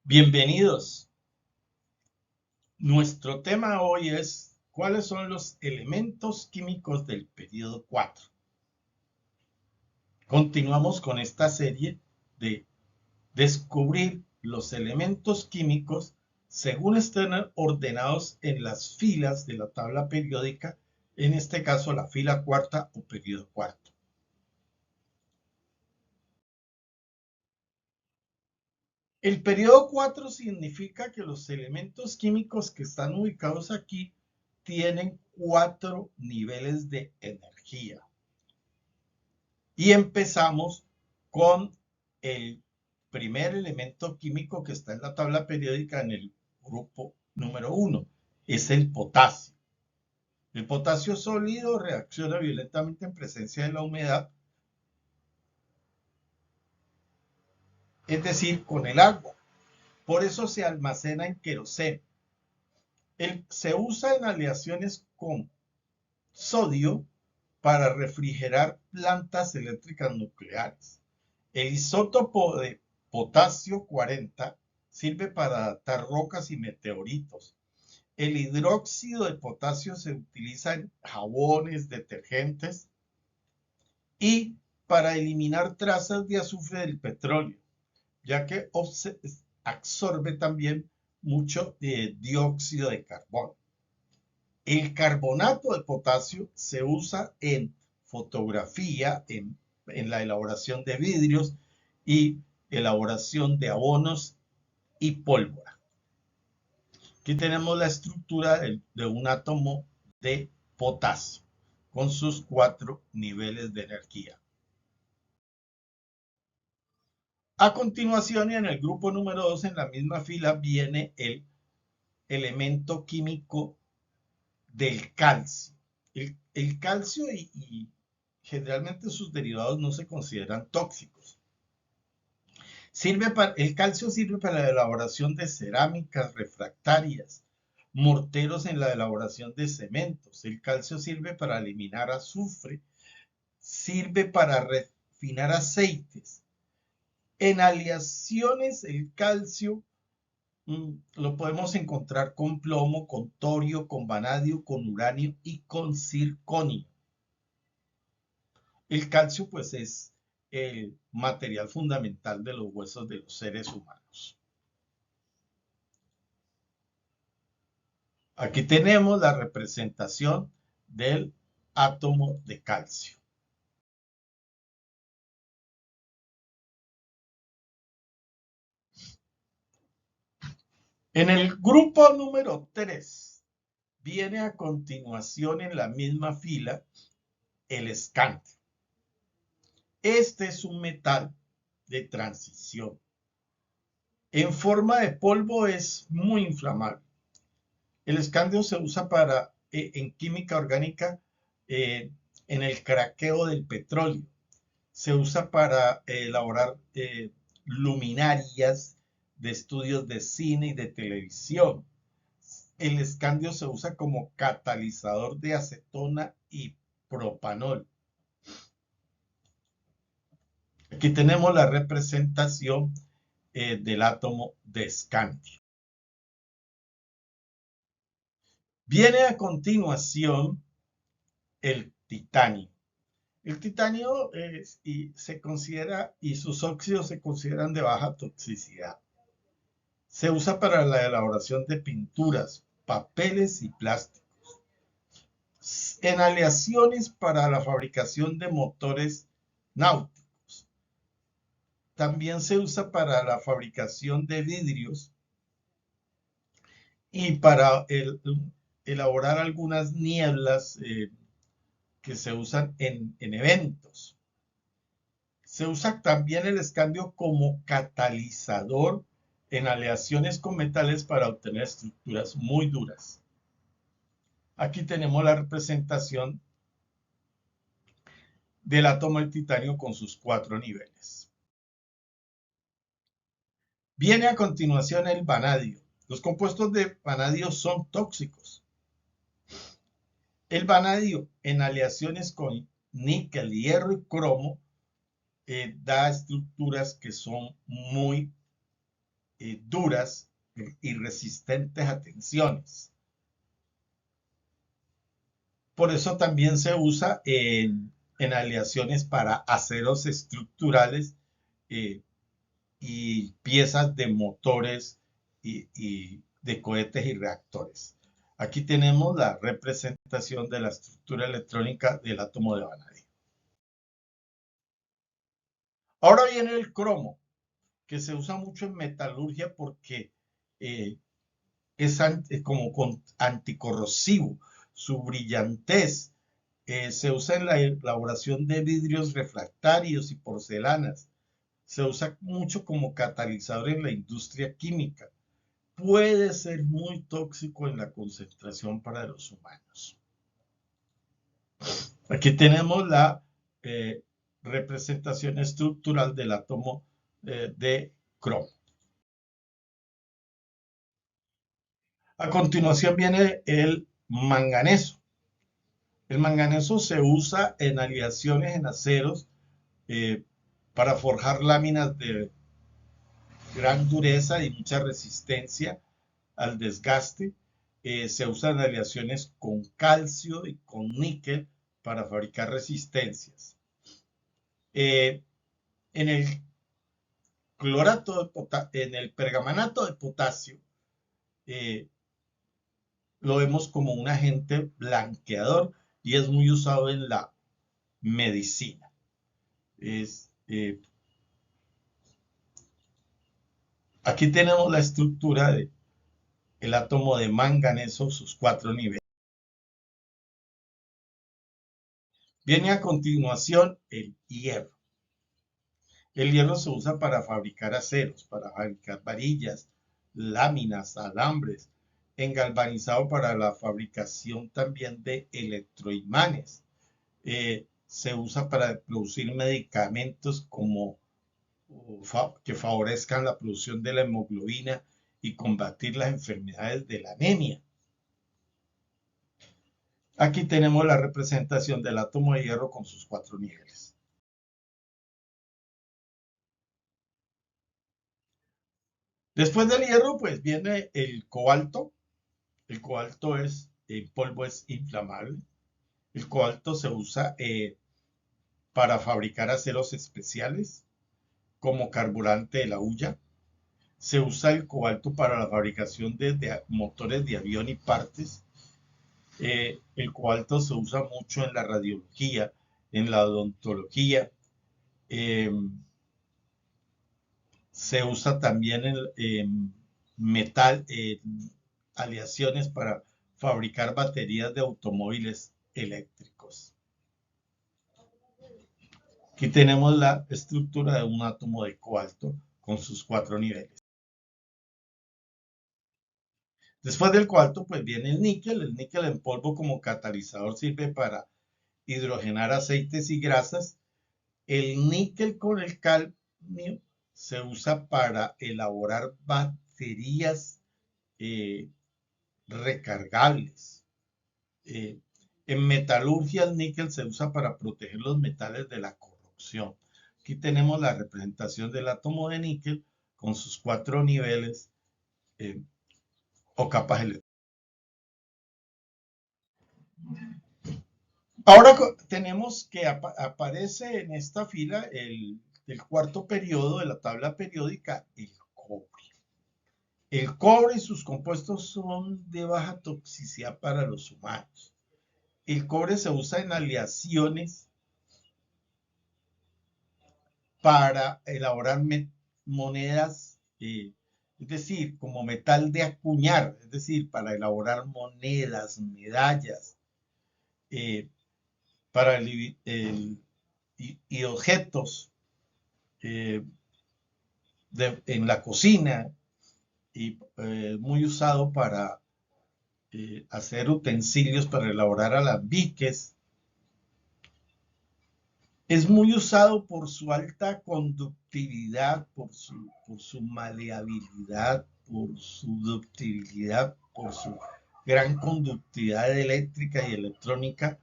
Bienvenidos. Nuestro tema hoy es ¿cuáles son los elementos químicos del periodo 4? Continuamos con esta serie de descubrir los elementos químicos según estén ordenados en las filas de la tabla periódica, en este caso la fila cuarta o periodo cuarto. El periodo 4 significa que los elementos químicos que están ubicados aquí tienen 4 niveles de energía. Y empezamos con el primer elemento químico que está en la tabla periódica en el grupo número 1. Es el potasio. El potasio sólido reacciona violentamente en presencia de la humedad, es decir, con el agua. Por eso se almacena en queroseno. Se usa en aleaciones con sodio para refrigerar plantas eléctricas nucleares. El isótopo de potasio 40 sirve para datar rocas y meteoritos. El hidróxido de potasio se utiliza en jabones, detergentes y para eliminar trazas de azufre del petróleo, ya que absorbe también mucho dióxido de carbono. El carbonato de potasio se usa en fotografía, en la elaboración de vidrios y elaboración de abonos y pólvora. Aquí tenemos la estructura de un átomo de potasio con sus 4 niveles de energía. A continuación, y en el grupo número 2, en la misma fila, viene el elemento químico del calcio. El calcio y generalmente sus derivados no se consideran tóxicos. El calcio sirve para la elaboración de cerámicas refractarias, morteros en la elaboración de cementos. El calcio sirve para eliminar azufre, sirve para refinar aceites. En aleaciones, el calcio lo podemos encontrar con plomo, con torio, con vanadio, con uranio y con circonio. El calcio, pues, es el material fundamental de los huesos de los seres humanos. Aquí tenemos la representación del átomo de calcio. En el grupo número 3 viene a continuación en la misma fila el escandio. Este es un metal de transición. En forma de polvo es muy inflamable. El escandio se usa en química orgánica, en el craqueo del petróleo. Se usa para elaborar luminarias de estudios de cine y de televisión. El escandio se usa como catalizador de acetona y propanol. Aquí tenemos la representación del átomo de escandio. Viene a continuación el titanio. El titanio se considera, y sus óxidos se consideran de baja toxicidad. Se usa para la elaboración de pinturas, papeles y plásticos. En aleaciones para la fabricación de motores náuticos. También se usa para la fabricación de vidrios y para elaborar algunas nieblas que se usan en eventos. Se usa también el escandio como catalizador en aleaciones con metales para obtener estructuras muy duras. Aquí tenemos la representación del átomo de titanio con sus 4 niveles. Viene a continuación el vanadio. Los compuestos de vanadio son tóxicos. El vanadio en aleaciones con níquel, hierro y cromo da estructuras que son muy duras y resistentes a tensiones. Por eso también se usa en aleaciones para aceros estructurales y piezas de motores y de cohetes y reactores. Aquí tenemos la representación de la estructura electrónica del átomo de vanadio. Ahora viene el cromo, que se usa mucho en metalurgia porque eh, es como anticorrosivo. Su brillantez se usa en la elaboración de vidrios refractarios y porcelanas. Se usa mucho como catalizador en la industria química. Puede ser muy tóxico en la concentración para los humanos. Aquí tenemos la representación estructural del átomo de cromo. A continuación viene el manganeso. El manganeso se usa en aleaciones en aceros para forjar láminas de gran dureza y mucha resistencia al desgaste. Se usa en aleaciones con calcio y con níquel para fabricar resistencias. En el en el pergamanato de potasio, lo vemos como un agente blanqueador y es muy usado en la medicina. Aquí tenemos la estructura del átomo de manganeso, sus 4 niveles. Viene a continuación el hierro. El hierro se usa para fabricar aceros, para fabricar varillas, láminas, alambres, en galvanizado para la fabricación también de electroimanes. Se usa para producir medicamentos como que favorezcan la producción de la hemoglobina y combatir las enfermedades de la anemia. Aquí tenemos la representación del átomo de hierro con sus 4 niveles. Después del hierro, pues viene el cobalto. El cobalto en polvo es inflamable. El cobalto se usa para fabricar aceros especiales como carburante de la hulla. Se usa el cobalto para la fabricación de motores de avión y partes. El cobalto se usa mucho en la radiología, en la odontología. Se usa también en metal, en aleaciones para fabricar baterías de automóviles eléctricos. Aquí tenemos la estructura de un átomo de cobalto con sus 4 niveles. Después del cobalto, pues viene el níquel. El níquel en polvo como catalizador sirve para hidrogenar aceites y grasas. El níquel con el cadmio se usa para elaborar baterías recargables. En metalurgia el níquel se usa para proteger los metales de la corrosión. Aquí tenemos la representación del átomo de níquel con sus 4 niveles o capas electrónicas. Ahora tenemos que aparece en esta fila el cuarto periodo de la tabla periódica, el cobre. El cobre y sus compuestos son de baja toxicidad para los humanos. El cobre se usa en aleaciones para elaborar monedas, es decir, como metal de acuñar, es decir, para elaborar monedas, medallas, para y objetos en la cocina y muy usado para hacer utensilios para elaborar alambiques. Es muy usado por su alta conductividad, por su maleabilidad, por su ductibilidad, por su gran conductividad eléctrica y electrónica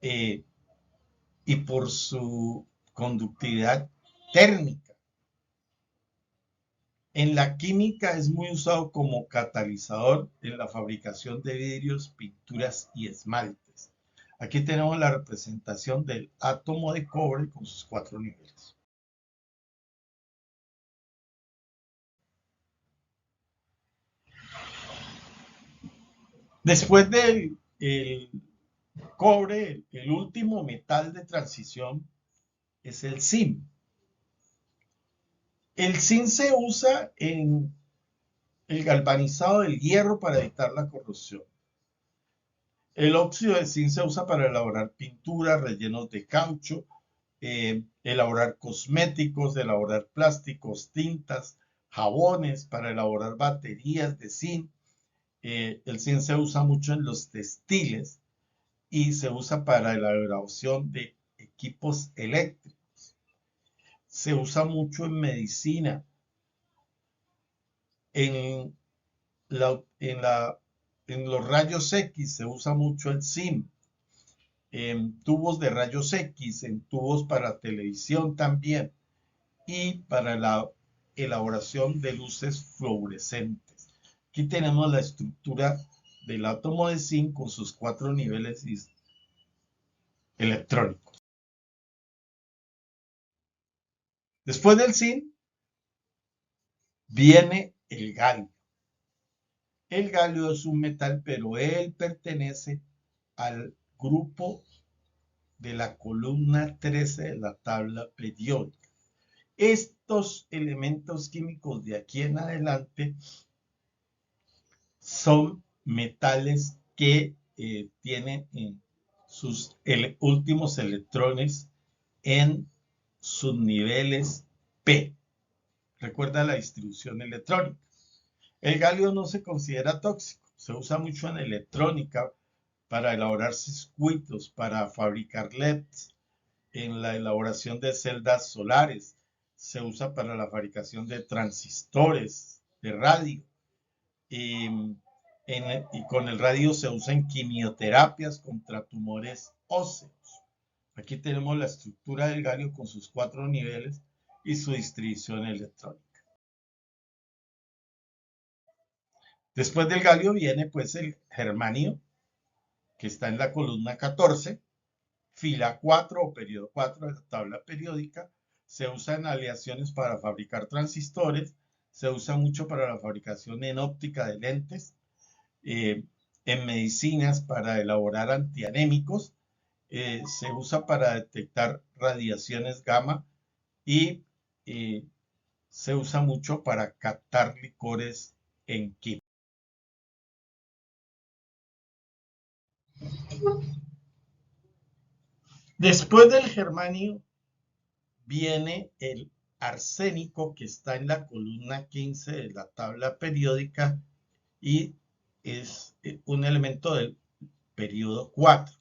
y por su conductividad térmica. En la química es muy usado como catalizador en la fabricación de vidrios, pinturas y esmaltes. Aquí tenemos la representación del átomo de cobre con sus 4 niveles. Después del cobre, el último metal de transición es el zinc. El zinc se usa en el galvanizado del hierro para evitar la corrosión. El óxido de zinc se usa para elaborar pinturas, rellenos de caucho, elaborar cosméticos, elaborar plásticos, tintas, jabones, para elaborar baterías de zinc. El zinc se usa mucho en los textiles y se usa para la elaboración de equipos eléctricos. Se usa mucho en medicina, en, en los rayos X se usa mucho el zinc, en tubos de rayos X, en tubos para televisión también y para la elaboración de luces fluorescentes. Aquí tenemos la estructura del átomo de zinc con sus 4 niveles electrónicos. Después del zinc viene el galio. El galio es un metal, pero él pertenece al grupo de la columna 13 de la tabla periódica. Estos elementos químicos de aquí en adelante son metales que tienen sus últimos electrones en sus niveles P. Recuerda la distribución electrónica. El galio no se considera tóxico, se usa mucho en electrónica para elaborar circuitos, para fabricar LEDs, en la elaboración de celdas solares, se usa para la fabricación de transistores de radio. Y, y con el radio se usa en quimioterapias contra tumores óseos. Aquí tenemos la estructura del galio con sus 4 niveles y su distribución electrónica. Después del galio viene pues el germanio, que está en la columna 14, fila 4 o periodo 4 de la tabla periódica. Se usa en aleaciones para fabricar transistores, se usa mucho para la fabricación en óptica de lentes, en medicinas para elaborar antianémicos, se usa para detectar radiaciones gamma y se usa mucho para captar licores en química. Después del germanio viene el arsénico, que está en la columna 15 de la tabla periódica y es un elemento del periodo 4.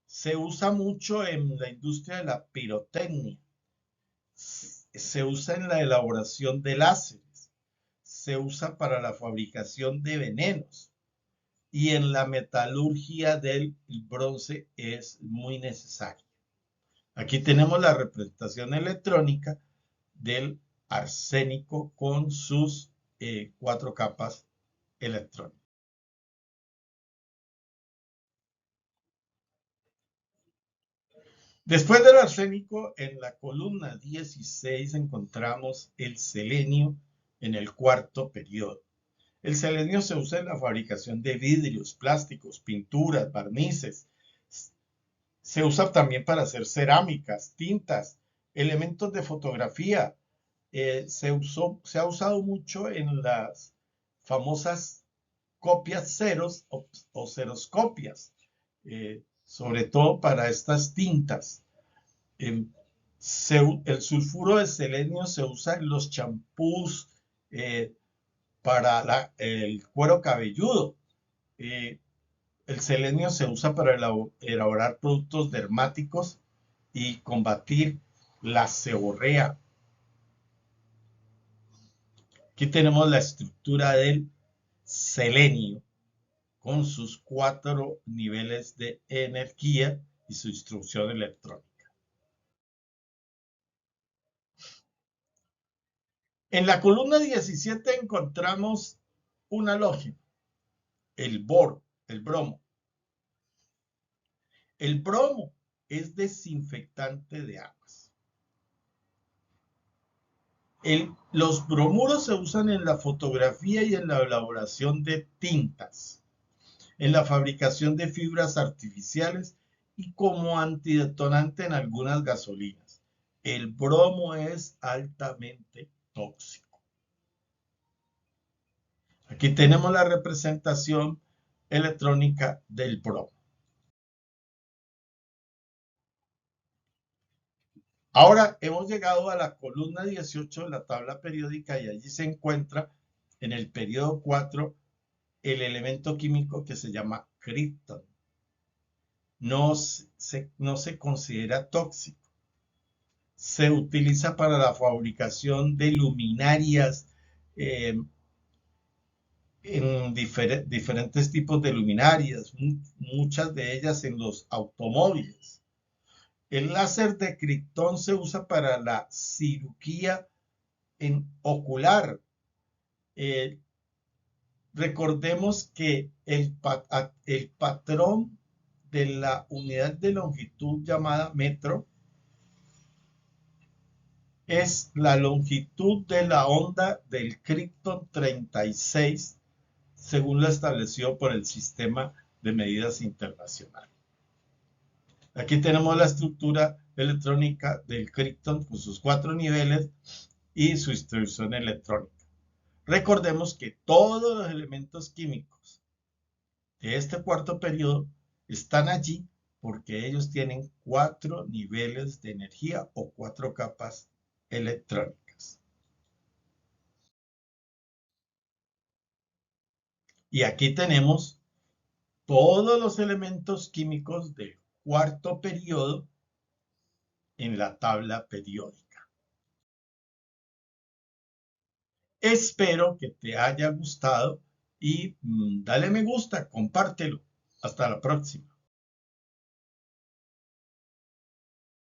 Se usa mucho en la industria de la pirotecnia, se usa en la elaboración de láseres, se usa para la fabricación de venenos y en la metalurgia del bronce es muy necesario. Aquí tenemos la representación electrónica del arsénico con sus 4 capas electrónicas. Después del arsénico, en la columna 16 encontramos el selenio en el 4.º periodo. El selenio se usa en la fabricación de vidrios, plásticos, pinturas, barnices. Se usa también para hacer cerámicas, tintas, elementos de fotografía. Se ha usado mucho en las famosas copias ceros o ceroscopias, sobre todo para estas tintas. El sulfuro de selenio se usa en los champús para el cuero cabelludo. El selenio se usa para elaborar productos dermáticos y combatir la seborrea. Aquí tenemos la estructura del selenio con sus 4 niveles de energía y su instrucción electrónica. En la columna 17 encontramos un halógeno, el boro, el bromo. El bromo es desinfectante de aguas. Los bromuros se usan en la fotografía y en la elaboración de tintas, en la fabricación de fibras artificiales y como antidetonante en algunas gasolinas. El bromo es altamente tóxico. Aquí tenemos la representación electrónica del bromo. Ahora hemos llegado a la columna 18 de la tabla periódica y allí se encuentra en el periodo 4 el elemento químico que se llama criptón. No se considera tóxico. Se utiliza para la fabricación de luminarias, eh, en diferentes tipos de luminarias, muchas de ellas en los automóviles. El láser de criptón se usa para la cirugía en ocular. Eh, Recordemos que el patrón de la unidad de longitud llamada metro es la longitud de la onda del criptón 36, según lo establecido por el sistema de medidas internacional. Aquí tenemos la estructura electrónica del criptón con sus 4 niveles y su distribución electrónica. Recordemos que todos los elementos químicos de este cuarto periodo están allí porque ellos tienen 4 niveles de energía o 4 capas electrónicas. Y aquí tenemos todos los elementos químicos del cuarto periodo en la tabla periódica. Espero que te haya gustado y dale me gusta, compártelo. Hasta la próxima.